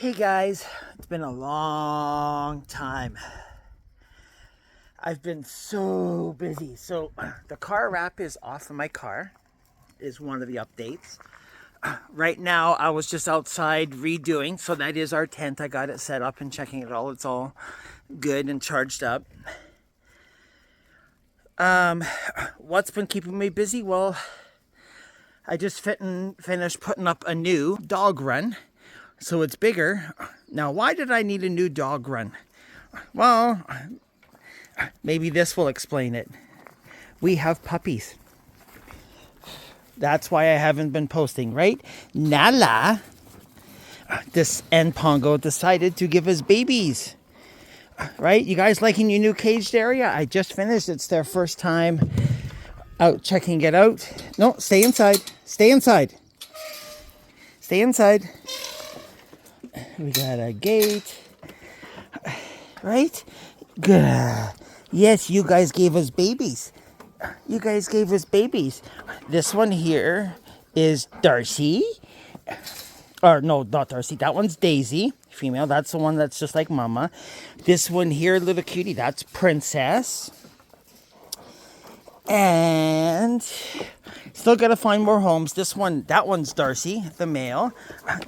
Hey guys, it's been a long time. I've been so busy. So the car wrap is off of my car, is one of the updates. Right now I was just outside redoing, so that is our tent. I got it set up and checking it all. It's all good and charged up. What's been keeping me busy? Well, I just finished putting up a new dog run. So it's bigger. Now, why did I need a new dog run? Well, maybe this will explain it. We have puppies. That's why I haven't been posting, right? Nala, this and Pongo decided to give us babies. Right? You guys liking your new caged area? I just finished. It's their first time out checking it out. No, stay inside. Stay inside. Stay inside. We got a gate. Right? Good. Yes, you guys gave us babies. You guys gave us babies. This one here is Darcy. Or no, not Darcy. That one's Daisy, female. That's the one that's just like Mama. This one here, little cutie, that's Princess. And still gotta find more homes. That one's Darcy, the male.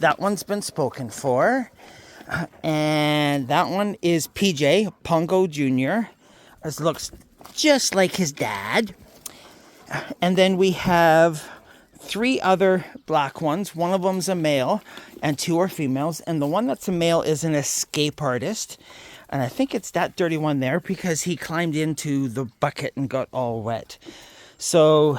That one's been spoken for. And that one is PJ, Pongo Jr. This looks just like his dad. And then we have 3 other black ones. One of them's a male and 2 are females. And the one that's a male is an escape artist. And I think it's that dirty one there because he climbed into the bucket and got all wet. So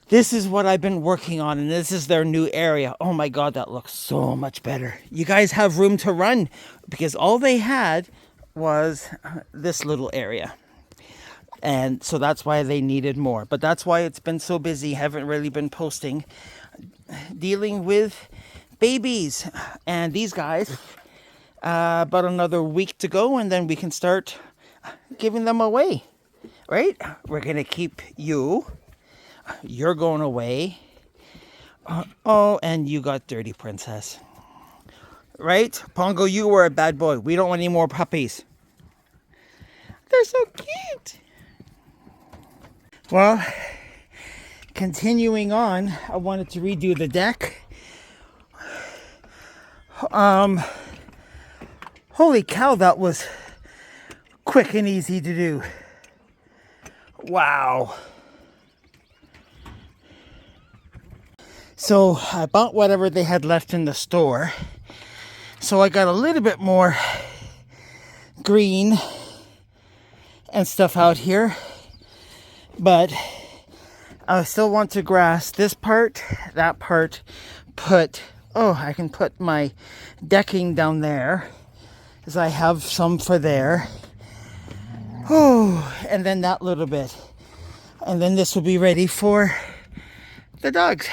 this is what I've been working on, and this is their new area. Oh my God, that looks so much better. You guys have room to run because all they had was this little area. And so that's why they needed more. But that's why it's been so busy. Haven't really been posting. Dealing with babies. And these guys, about another week to go, and then we can start giving them away. Right? We're going to keep you. You're going away. Oh, and you got dirty, Princess. Right? Pongo, you were a bad boy. We don't want any more puppies. They're so cute. Well, continuing on, I wanted to redo the deck. Holy cow, that was quick and easy to do. Wow. So I bought whatever they had left in the store. So I got a little bit more green and stuff out here. But I still want to grass this part, that part, I can put my decking down there, because I have some for there. Oh, and then that little bit. And then this will be ready for the dogs.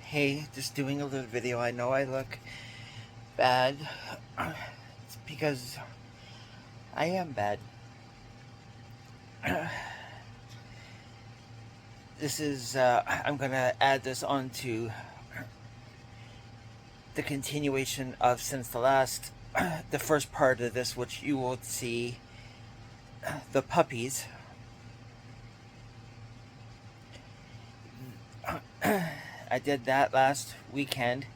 Hey, just doing a little video. I know I look bad. It's because I am bad. This is, I'm going to add this on to the continuation of since the first part of this, which you will see the puppies. I did that last weekend.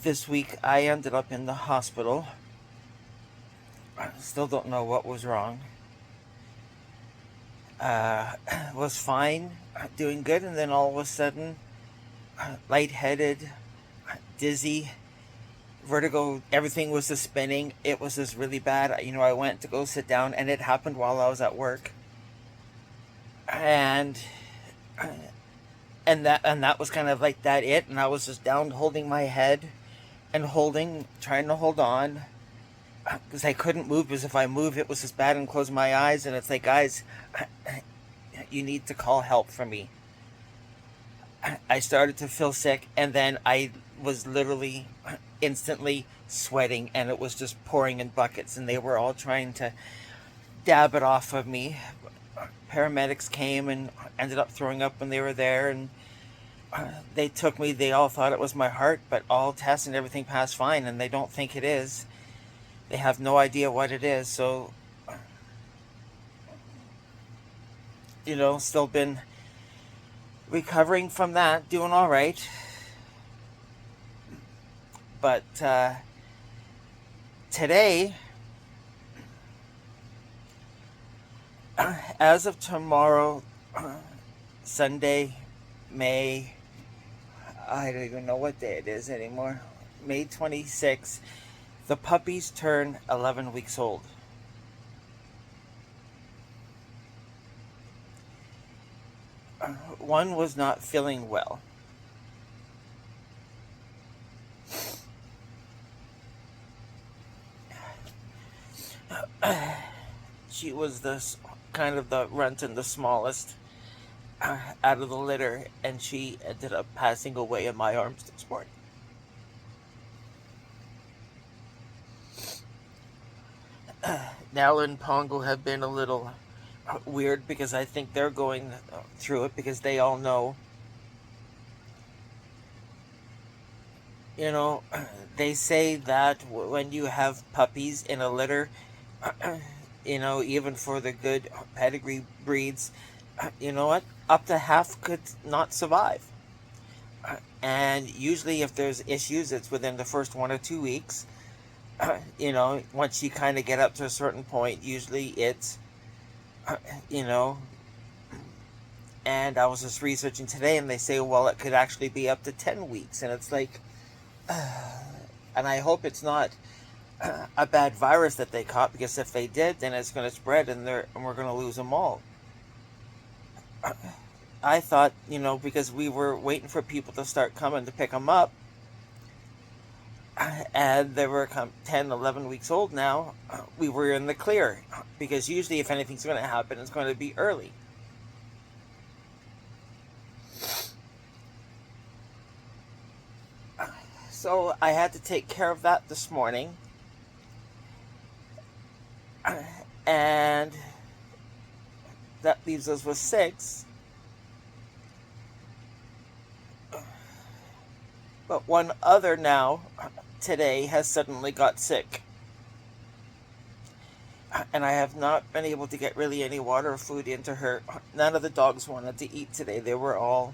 This week I ended up in the hospital. I still don't know what was wrong. Was fine, doing good, and then all of a sudden, lightheaded, dizzy, vertigo, everything was just spinning. It was just really bad. I went to go sit down, and it happened while I was at work. And that was kind of like that it, and I was just down holding my head and trying to hold on. Because I couldn't move, because if I moved it was just bad, and close my eyes, and it's like, guys, you need to call help for me. I started to feel sick, and then I was literally instantly sweating, and it was just pouring in buckets, and they were all trying to dab it off of me. Paramedics came and ended up throwing up when they were there, and They took me, they all thought it was my heart, but all tests and everything passed fine, and they don't think it is. They have no idea what it is. So, still been recovering from that, doing all right. But today, as of tomorrow, Sunday, May, I don't even know what day it is anymore, May 26th, the puppies turn 11 weeks old. One was not feeling well. She was the kind of the runt and the smallest out of the litter, and she ended up passing away in my arms this morning. Nala and Pongo have been a little weird because I think they're going through it because they all know. You know, they say that when you have puppies in a litter, even for the good pedigree breeds, you know what? Up to half could not survive. And usually, if there's issues, it's within the first 1 or 2 weeks. Once you kind of get up to a certain point, usually it's, you know, and I was just researching today, and they say, well, it could actually be up to 10 weeks. And it's like, and I hope it's not a bad virus that they caught, because if they did, then it's going to spread, and we're going to lose them all. I thought, because we were waiting for people to start coming to pick them up, and they were 10, 11 weeks old now, we were in the clear, because usually if anything's going to happen, it's going to be early. So I had to take care of that this morning, and that leaves us with 6. But one other now, today, has suddenly got sick. And I have not been able to get really any water or food into her. None of the dogs wanted to eat today. They were all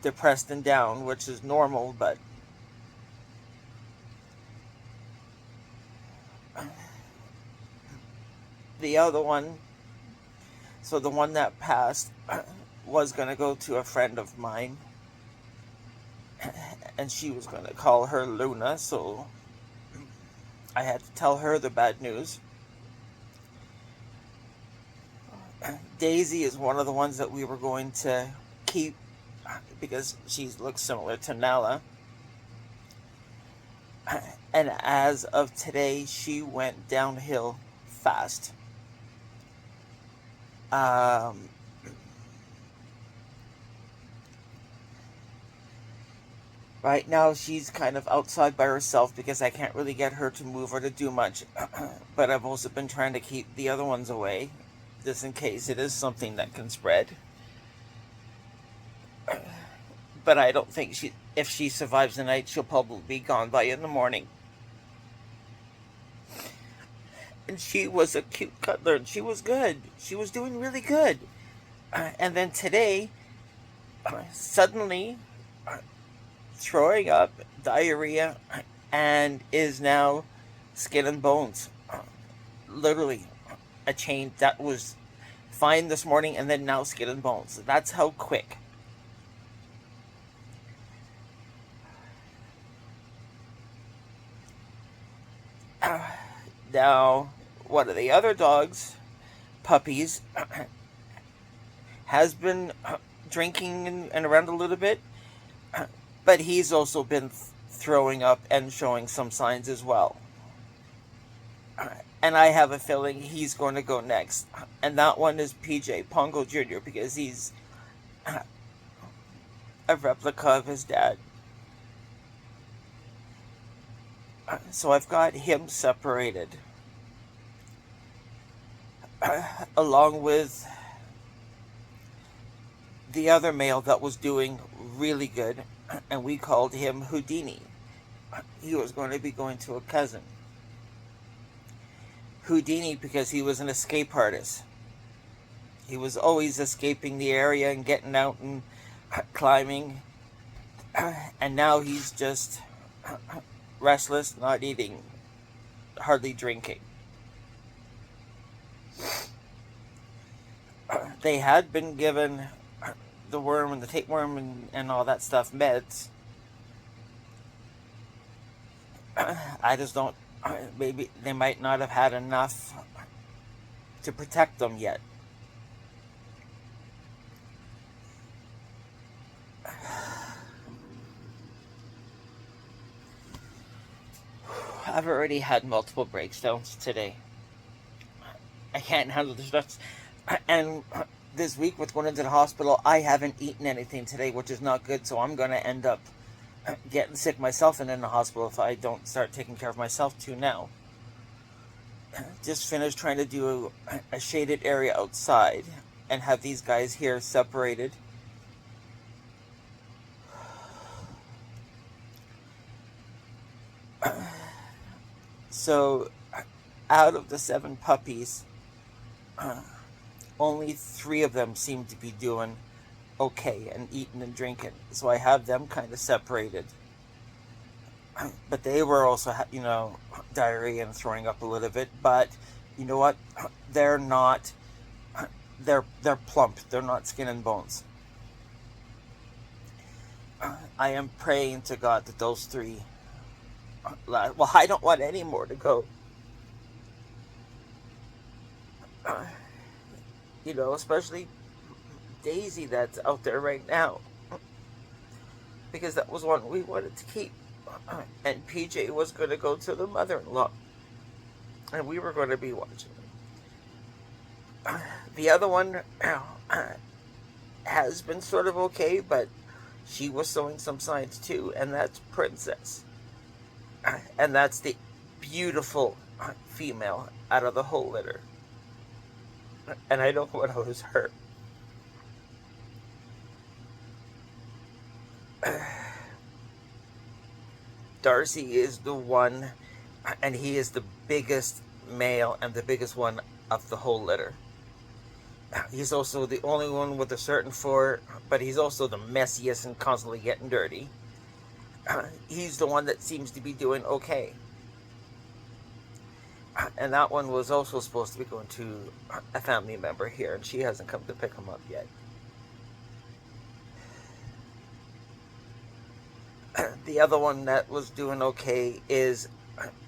depressed and down, which is normal, but the other one, so the one that passed, was going to go to a friend of mine, and she was going to call her Luna, so I had to tell her the bad news. Daisy is one of the ones that we were going to keep because she looks similar to Nala. And as of today, she went downhill fast. Right now, she's kind of outside by herself because I can't really get her to move or to do much. But I've also been trying to keep the other ones away, just in case it is something that can spread. But I don't think if she survives the night, she'll probably be gone by in the morning. And she was a cute cuddler, and she was good. She was doing really good. And then today, suddenly, throwing up, diarrhea, and is now skin and bones. Literally, a change that was fine this morning, and then now skin and bones. That's how quick. Now, one of the other dogs, puppies, has been drinking and around a little bit, but he's also been throwing up and showing some signs as well. And I have a feeling he's going to go next. And that one is PJ, Pongo Jr., because he's a replica of his dad. So I've got him separated, along with the other male that was doing really good, and we called him Houdini. He was going to be going to a cousin. Houdini because he was an escape artist. He was always escaping the area and getting out and climbing. And now he's just restless, not eating, hardly drinking. They had been given the worm and the tapeworm and all that stuff meds. I just don't, maybe they might not have had enough to protect them yet. I've already had multiple breakdowns today. I can't handle the stress. And this week with going into the hospital, I haven't eaten anything today, which is not good. So I'm going to end up getting sick myself and in the hospital if I don't start taking care of myself too now. Just finished trying to do a shaded area outside and have these guys here separated. So out of the 7 puppies, only 3 of them seem to be doing okay and eating and drinking. So I have them kind of separated. But they were also, diarrhea and throwing up a little bit. But you know what? They're not, they're plump. They're not skin and bones. I am praying to God that those 3, well, I don't want any more to go. Especially Daisy that's out there right now. Because that was one we wanted to keep. And PJ was going to go to the mother-in-law. And we were going to be watching them. The other one has been sort of okay, but she was showing some signs too, and that's Princess. And that's the beautiful female out of the whole litter. And I don't want to lose her. Darcy is the one, and he is the biggest male and the biggest one of the whole litter. He's also the only one with a certain fur, but he's also the messiest and constantly getting dirty. He's the one that seems to be doing okay. And that one was also supposed to be going to a family member here, and she hasn't come to pick him up yet. The other one that was doing okay is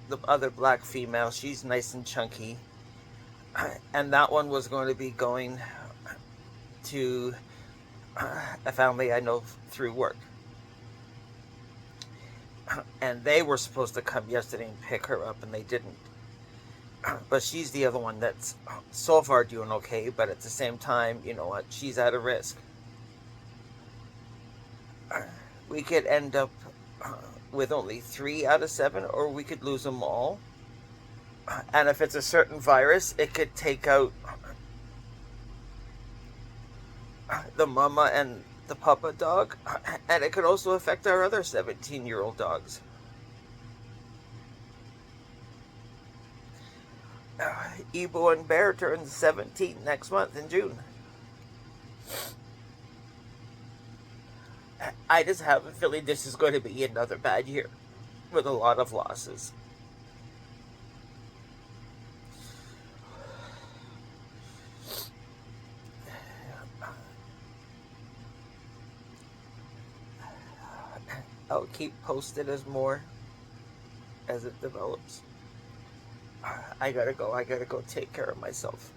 the other black female. She's nice and chunky. And that one was going to be going to a family I know through work. And they were supposed to come yesterday and pick her up, and they didn't. But she's the other one that's so far doing okay, but at the same time, you know what, she's at a risk. We could end up with only 3 out of 7, or we could lose them all. And if it's a certain virus, it could take out the mama and the papa dog, and it could also affect our other 17-year-old dogs. Ebo and Bear turns 17 next month in June. I just have a feeling this is going to be another bad year with a lot of losses. I'll keep posted as it develops. I gotta go take care of myself.